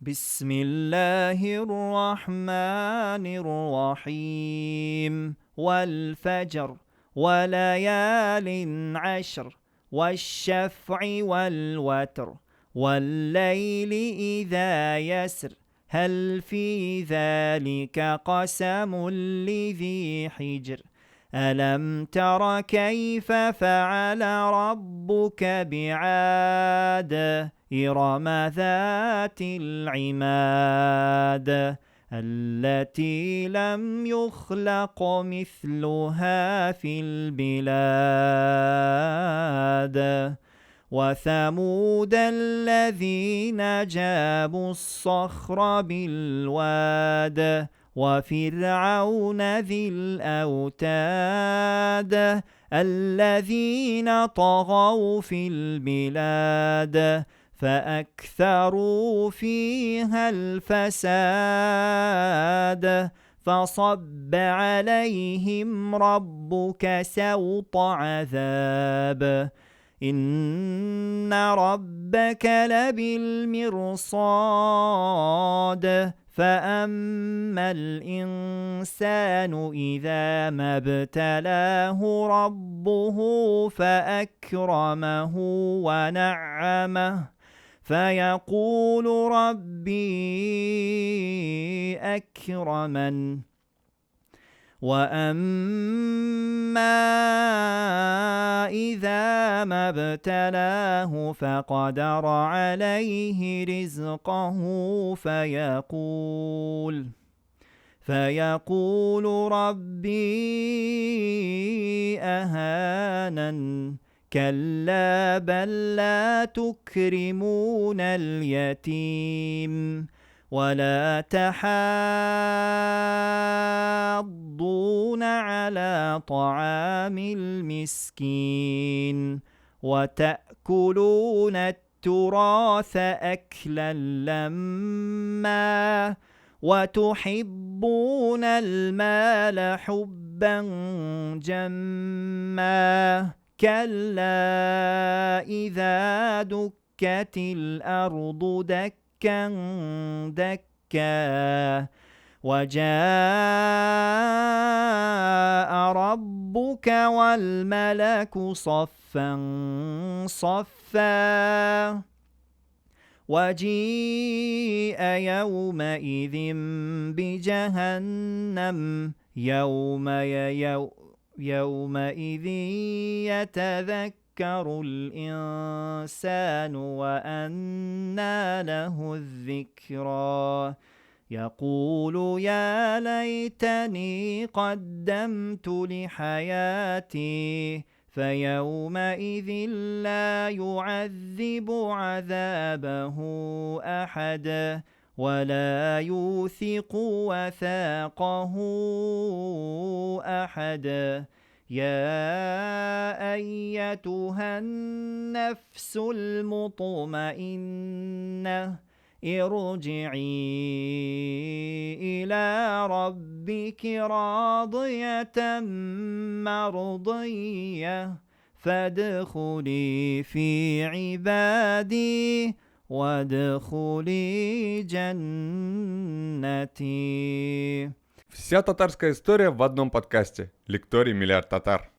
بسم الله الرحمن الرحيم والفجر وليال عشر والشفع والوتر والليل إذا يسر هل في ذلك قسم لذي حجر ألم تر كيف فعل ربك بعاد إرم ذات العماد التي لم يخلق مثلها في البلاد وثمود الذين جابوا الصخر بالواد وفرعون ذي الأوتاد الذين طغوا في البلاد فأكثروا فيها الفساد فصب عليهم ربك سوط عذاب إن ربك لبالمرصاد فأما الإنسان إذا ما ابتلاه ربه فأكرمه ونعمه فيقول ربي أكرمن وأما إذا ما ابتلاه فقدر عليه رزقه فيقول ربي أهانن كلا بل لا تكرمون اليتيم ولا تحاضون على طعام المسكين وتأكلون التراث أكلا لما وتحبون المال حبا جما كلا إذا دكت الأرض دكا دكا وجاء ربك والملك صفا صفا وجيء يومئذ بجهنم يومئذ يتذكر الإنسان وأنى له الذكرى يقول يا ليتني قدمت لحياتي فيومئذ لا يعذب عذابه أحد ولا يوثق وثاقه أحد يا أيتها النفس المطمئنة ارجعي إلى ربك راضية مرضية فادخلي في عبادي وادخلي جنتي. Вся татарская история в одном подкасте. Лекторий «Миллиард татар».